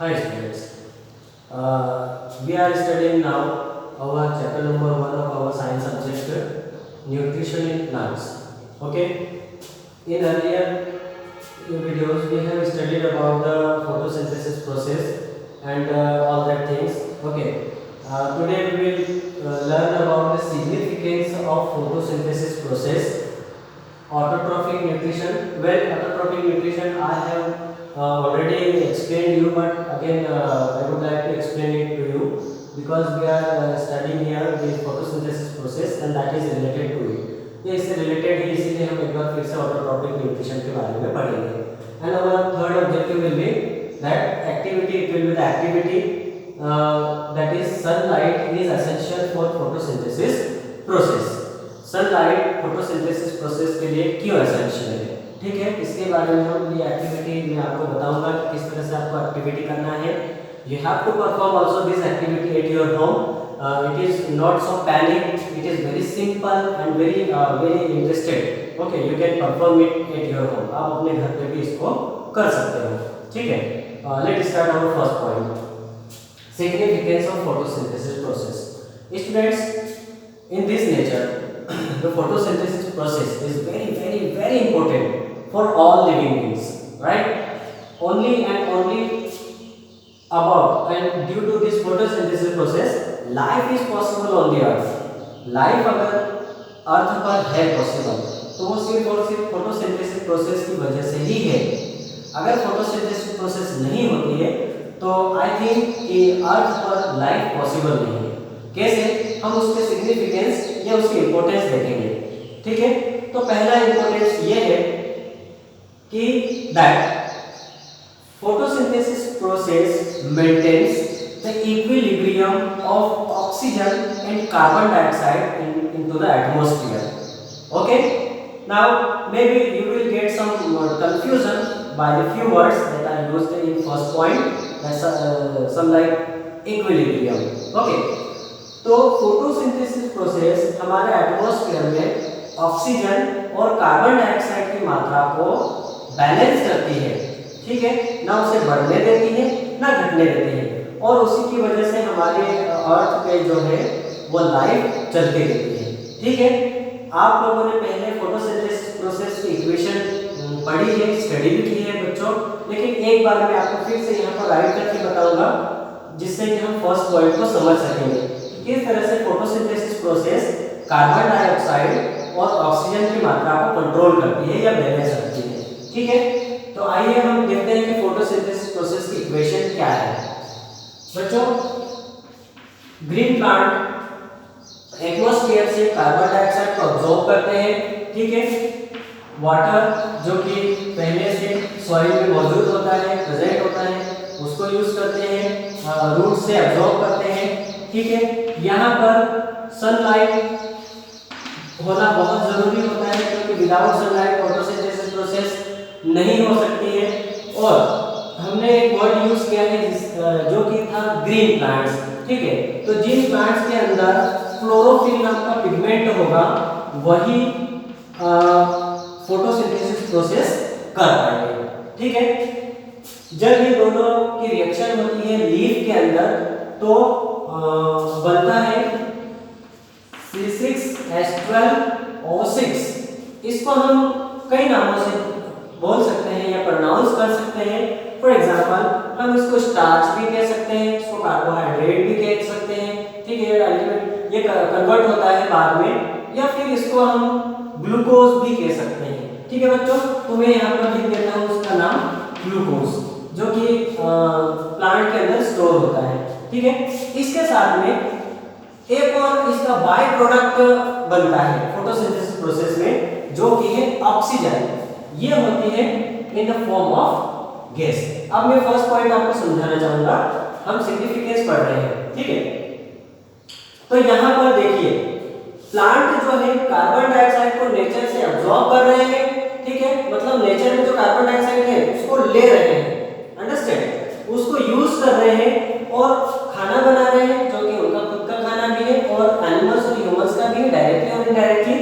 Hi students, we are studying now our chapter number 1 of our science subject, nutrition in plants. Okay, in earlier videos we have studied about the photosynthesis process and all that things. Okay, today we will learn about the significance of photosynthesis process. Autotrophic nutrition. Well, autotrophic nutrition I have already explained you, but again I would like to explain it to you because we are studying here the photosynthesis process and that is related to it. ये इससे related है, इसीलिए हम एक बार फिर से autotrophic nutrition के बारे में पढ़ेंगे. And our third objective will be that activity. It will be the activity that is sunlight is essential for photosynthesis process. Sunlight photosynthesis process के लिए क्यों एसेंशियल है, ठीक है. इसके बारे में हम ये एक्टिविटी मैं आपको बताऊंगा कि किस तरह से आपको एक्टिविटी करना है. You have to perform also this activity at your home. It is not so panic, it is very simple and very very interested. Okay, you can perform it at your home. आप अपने घर पे भी इसको कर सकते हो, ठीक है. Let's start our first point, significance of photosynthesis process. Students, in this nature the photosynthesis process is very important for all living beings, right? Only and only about and due to this photosynthesis process life is possible on the earth. Life अगर अर्थ पर है possible तो वो सिर्फ और सिर्फ photosynthesis process की वजह से ही है. अगर फोटोसिंथेसिस प्रोसेस नहीं होती है तो आई थिंक कि अर्थ पर लाइफ पॉसिबल नहीं है. कैसे, हम उसके सिग्निफिकेंस या उसकी इंपॉर्टेंस देखेंगे, ठीक है. तो पहला इंपॉर्टेंस ये है कि that photosynthesis process maintains the equilibrium of oxygen and carbon dioxide into the atmosphere. Okay, now maybe you will get some confusion by the few words that are used in first point. That's some like equilibrium. Okay, तो photosynthesis process हमारे atmosphere में oxygen और carbon dioxide की मात्रा को balance करती है, ठीक है. ना उसे बढ़ने देती है ना घटने देती है, और उसी की वजह से हमारे अर्थ पे जो है वो लाइफ चलती रहती है, ठीक है. आप लोगों ने पहले फोटोसिंथेसिस प्रोसेस की इक्वेशन पढ़ी है, स्टडी भी की है बच्चों, लेकिन एक बार मैं आपको फिर से यहाँ पर राइट करके बताऊंगा जिससे कि हम फर्स्ट पॉइंट को समझ सकेंगे. किस तरह से फोटोसिंथेसिस प्रोसेस कार्बन डाइऑक्साइड और ऑक्सीजन की मात्रा को कंट्रोल करती है या बैलेंस रखती है, ठीक है. तो आइए हम देखते हैं कि फोटोसिंथेसिस प्रोसेस की इक्वेशन क्या है. बच्चों, ग्रीन प्लांट एटमॉस्फेयर से कार्बन डाइऑक्साइड को अब्सॉर्ब करते हैं, ठीक है. वाटर जो कि पहले से सॉइल में मौजूद होता है, प्रेजेंट होता है, उसको यूज करते हैं, रूट से अब्सॉर्ब करते हैं, ठीक है. यहाँ पर सनलाइट होना बहुत जरूरी होता है क्योंकि विदाउट सनलाइट फोटोसिंथेसिस प्रोसेस नहीं हो सकती है. और हमने एक वर्ड यूज किया है जो कि था ग्रीन प्लांट्स, ठीक है. तो जिन प्लांट्स के अंदर क्लोरोफिल नाम का पिगमेंट होगा वही फोटोसिंथेसिस प्रोसेस कर पाएंगे, ठीक है. जब ये दोनों की रिएक्शन होती है लीफ के अंदर तो बनता है C6H12O6. इसको हम कई नामों से बोल सकते हैं या प्रोनाउंस कर सकते हैं. फॉर एग्जांपल हम इसको स्टार्च भी कह सकते हैं, इसको कार्बोहाइड्रेट भी कह सकते हैं, ठीक है. अल्टीमेट ये कन्वर्ट होता है बाद में, या फिर इसको हम ग्लूकोज भी कह सकते हैं, ठीक है बच्चों. तो मैं यहाँ पर लिख देता हूँ उसका नाम ग्लूकोज, जो कि प्लांट के अंदर स्टोर होता है, ठीक है. इसके साथ में एक और इसका बाय प्रोडक्ट बनता है फोटोसिंथेसिस प्रोसेस में जो कि है ऑक्सीजन. ये होती है in the form of gas. अब मैं फर्स्ट पॉइंट आपको समझाना चाहूंगा. हम सिग्निफिकेंस पढ़ रहे हैं, ठीक है. तो यहाँ पर देखिए प्लांट जो है कार्बन डाइऑक्साइड को नेचर से अब्सॉर्ब कर रहे हैं, ठीक है. मतलब नेचर में जो कार्बन डाइऑक्साइड है उसको ले रहे हैं, अंडरस्टैंड, उसको यूज कर रहे हैं और खाना बना रहे हैं जो कि उनका खुद का खाना भी है और एनिमल्स और ह्यूमंस का भी है, डायरेक्टली और इनडायरेक्टली.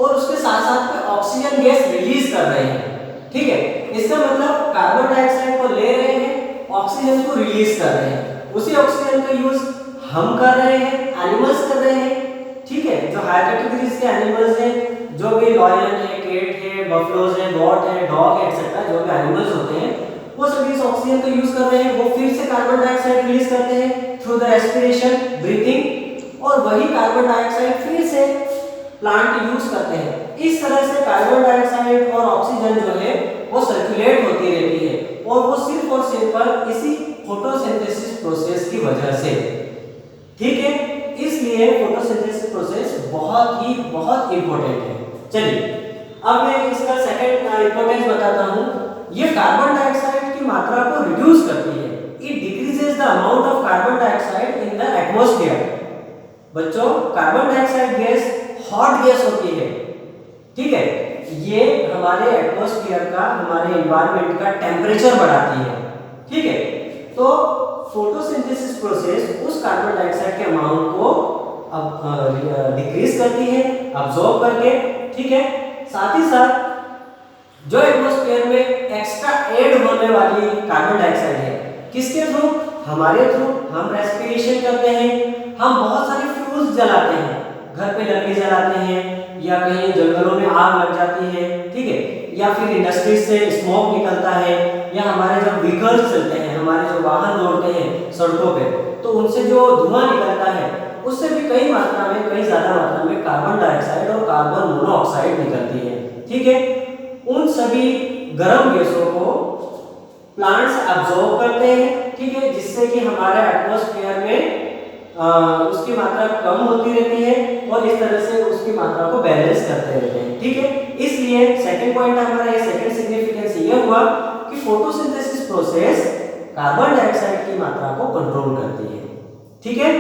और उसके साथ साथ में ऑक्सीजन गैस रिलीज कर रहे हैं, ठीक है. इसका मतलब कार्बन डाइऑक्साइड को ले रहे हैं, ऑक्सीजन को रिलीज डिक्रीज कर रहे हैं। उसी ऑक्सीजन का यूज हम कर रहे हैं, एनिमल्स कर रहे हैं, ठीक है। जो हायर कैटेगरीज के एनिमल्स हैं, जो भी लॉयन है, कैट है, बफलोज है, गॉट है, डॉग है, एक्सेट्रा जो भी एनिमल्स होते हैं वो सभी इस ऑक्सीजन का यूज कर रहे हैं। वो फिर से कार्बन डाइऑक्साइड रिलीज करते हैं थ्रू द रेस्पिरेशन, ब्रीथिंग, और वही कार्बन डाइऑक्साइड फिर से प्लांट यूज करते हैं। इस तरह से कार्बन डाइऑक्साइड और ऑक्सीजन जो है वो सर्कुलेट होती रहती है, और वो सिर्फ और सिर्फ इसी फोटोसिंथेसिस प्रोसेस की वजह से, ठीक है। इसलिए फोटोसिंथेसिस प्रोसेस बहुत इंपॉर्टेंट है। चलिए अब मैं इसका सेकंड इंपॉर्टेंस बताता हूं। ये कार्बन डाइऑक्साइड की मात्रा को रिड्यूस करती है। It decreases the amount of carbon dioxide in the atmosphere. बच्चों, carbon dioxide gas hot gas होती है, ठीक है। ये हमारे एटमॉस्फेयर का, हमारे एनवायरनमेंट का टेम्परेचर बढ़ाती है, ठीक है। तो फोटोसिंथेसिस प्रोसेस उस कार्बन डाइऑक्साइड के अमाउंट को डिक्रीज करती है अब्सॉर्ब करके, ठीक है। साथ ही साथ जो एटमॉस्फेयर में एक्स्ट्रा ऐड होने वाली कार्बन डाइऑक्साइड है, किसके थ्रू? हमारे थ्रू। हम रेस्पिरेशन करते हैं, हम बहुत सारे फ्यूल्स जलाते हैं, घर पे लकड़ी जलाते हैं, या कहीं जंगलों में आग लग जाती है, ठीक है, या फिर इंडस्ट्री से स्मोक निकलता है, या हमारे जो व्हीकल्स चलते हैं, हमारे जो वाहन दौड़ते हैं सड़कों पे, तो उनसे जो धुआं निकलता है उससे भी कई ज्यादा मात्रा में कार्बन डाइऑक्साइड और कार्बन मोनोऑक्साइड निकलती है, ठीक है। उन सभी गर्म गैसों को प्लांट्स अब्सॉर्ब करते हैं, ठीक है, जिससे कि हमारे एटमॉस्फेयर में उसकी मात्रा कम होती रहती है, और इस तरह से उसकी मात्रा को बैलेंस करते रहते हैं, ठीक है। इसलिए सेकंड पॉइंट हमारा ये सेकंड सिग्निफिकेंस ये हुआ कि फोटोसिंथेसिस प्रोसेस कार्बन डाइऑक्साइड की मात्रा को कंट्रोल करती है, ठीक है।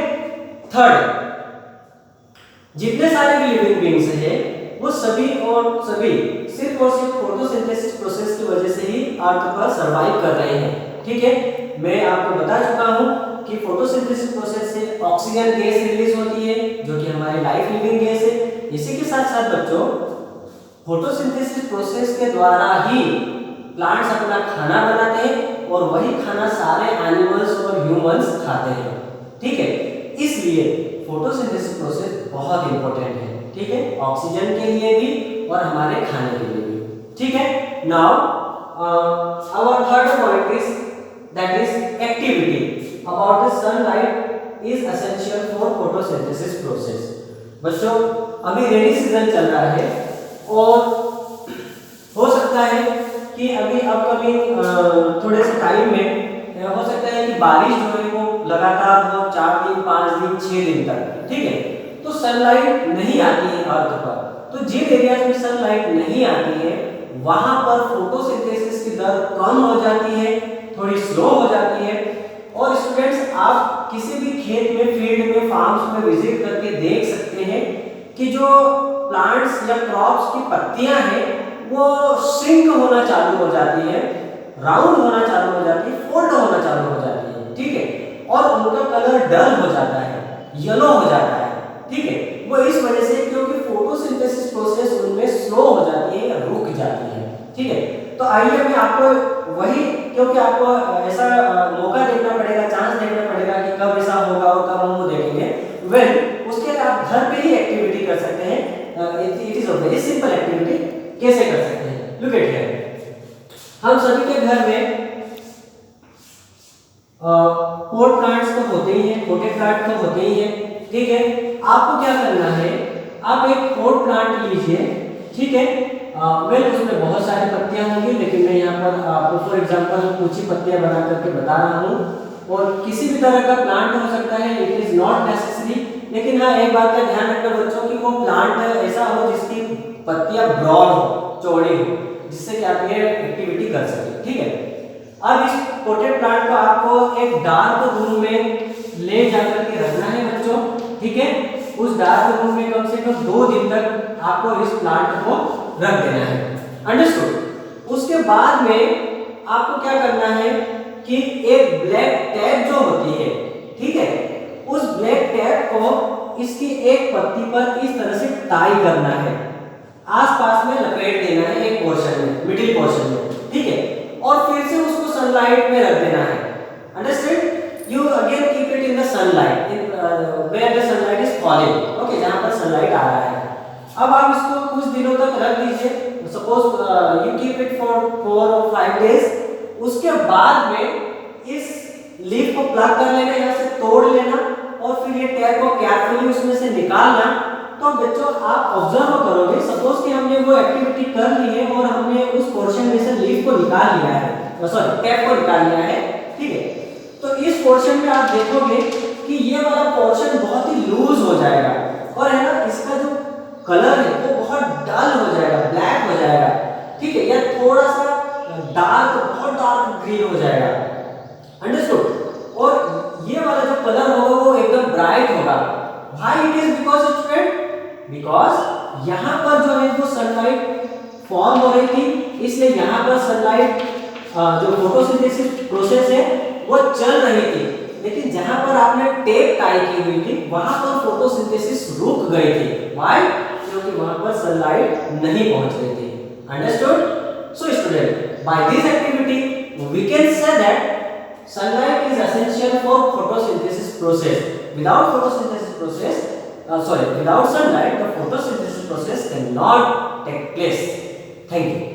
थर्ड, जितने सारे भी लिविंग बीइंग्स हैं वो सभी सिर्फ और सिर्फ फोटोसिंथेसिस प्रोसेस की वजह से ही अर्थ पर सरवाइव कर रहे हैं, ठीक है। मैं आपको बता चुका हूं कि फोटोसिंथेसिस प्रोसेस से ऑक्सीजन गैस रिलीज होती है जो कि हमारी लाइफ लिविंग गैस है। इसी के साथ साथ बच्चों, फोटोसिंथेसिस प्रोसेस के द्वारा ही प्लांट्स अपना खाना बनाते हैं, और वही खाना सारे एनिमल्स और ह्यूमंस खाते हैं, ठीक है। इसलिए फोटोसिंथेसिस प्रोसेस बहुत इंपॉर्टेंट है, ठीक है, ऑक्सीजन के लिए भी और हमारे खाने के लिए भी, ठीक है। Now our third point is that is activity about the sunlight is essential for photosynthesis process. बच्चों, अभी रेनी सीजन चल रहा है, और हो सकता है कि अभी अपकमिंग थोड़े से टाइम में हो सकता है कि बारिश जो है वो लगातार हो 4 दिन, 5 दिन, 6 दिन तक, ठीक है। तो सनलाइट नहीं आती है अर्थ पर, तो जिन एरियाज में सनलाइट नहीं आती है वहां पर फोटोसिंथेसिस की दर कम हो जाती है, थोड़ी स्लो हो जाती है। और स्टूडेंट्स, आप किसी भी खेत में, फील्ड में, फार्म्स में विजिट करके देख सकते हैं कि जो प्लांट्स या क्रॉप्स की पत्तियां हैं वो श्रिंक होना चालू हो जाती है, राउंड होना चालू हो जाती है, फोल्ड होना चालू हो जाती है, ठीक है। और उनका कलर डल हो जाता है, येलो हो जाता है, ठीक है। वो इस वजह से क्योंकि फोटोसिंथेसिस प्रोसेस उनमें स्लो हो जाती है या रुक जाती है, ठीक है। तो आइए मैं आपको वही, क्योंकि आपको ऐसा मौका देखना पड़ेगा, चांस देखना पड़ेगा कि कब ऐसा होगा और कब हम वो देखेंगे। उसके लिए आप घर पे ही एक्टिविटी कर सकते हैं। It is a very simple activity. कैसे कर सकते हैं? Look at here. हम सभी के घर में पॉट प्लांट्स तो होते ही हैं, पोटेड प्लांट तो होते ही हैं, ठीक है। आपको क्या करना है, आप एक पॉट प्लांट लीजिए, ठीक है। उसमें बहुत सारी पत्तियां होंगी, लेकिन मैं यहाँ पर आपको फॉर एग्जांपल कुछ ही पत्तियां बना करके बता रहा हूँ, और किसी भी तरह का प्लांट हो सकता है, इट इज नॉट नेसेसरी। लेकिन हाँ, एक बात का ध्यान रखना बच्चों कि वो प्लांट ऐसा हो जिसकी पत्तियां ब्रॉड हो, चौड़ी हो, जिससे कि आप ये एक्टिविटी कर सकें, ठीक है। अब इस पोटेड प्लांट को आपको एक डार्क रूम में ले जाकर के रखना है बच्चों, ठीक है। उस डार्क रूम में कम से कम 2 दिन तक आपको इस प्लांट को रख देना है, अंडरस्टूड। उसके बाद में आपको क्या करना है कि एक ब्लैक टैप जो होती है, ठीक है, उस ब्लैक टैप को इसकी एक पत्ती पर इस तरह से टाई करना है, आसपास में लपेट देना है एक पोर्शन में, मिडिल पोर्शन में, ठीक है। और फिर से उसको सनलाइट में रख देना है, understand. you again keep it in the sunlight, in where the sunlight is falling. Okay, जहाँ पर sunlight आ रहा है. अब आप इसको कुछ दिनों तक रख दीजिए. Suppose you keep it for 4 or 5 days. उसके बाद में इस लीफ को प्लग कर लेना, यहाँ से तोड़ लेना और फिर ये टैग को केयरफुली उसमें से निकालना. तो बच्चों आप ऑब्जर्व करोगे, सपोज कि हमने वो एक्टिविटी कर ली है और हमने उस पोर्शन में से लीफ को निकाल लिया है, सॉरी टैग को निकाल लिया है, ठीक है. तो इस पोर्शन में आप देखोगे कि ये वाला पोर्शन बहुत ही लूज हो जाएगा और है ना, इसका जो कलर है वो बहुत डल हो जाएगा, ब्लैक हो जाएगा, ठीक है, या थोड़ा सा डार्क, बहुत डार्क ग्रीन हो जाएगा. अंडरस्टूड. और ये वाला जो कलर होगा वो एकदम ब्राइट होगा. Why it is? Because student, because यहाँ पर जो है वो सनलाइट फॉर्म हो रही थी, इसलिए यहाँ पर सनलाइट जो फोटोसिंथेसिस प्रोसेस है वो चल रही थी. लेकिन जहाँ पर आपने टेप टाई की हुई थी वहाँ पर फोटोसिंथेसिस रुक गई थी. व्हाई? क्योंकि वहाँ पर सनलाइट नहीं पहुँच रही थी. Understood? So student, by this activity we can say that sunlight is essential for photosynthesis process. Without photosynthesis process, without sunlight, the photosynthesis process cannot take place. Thank you.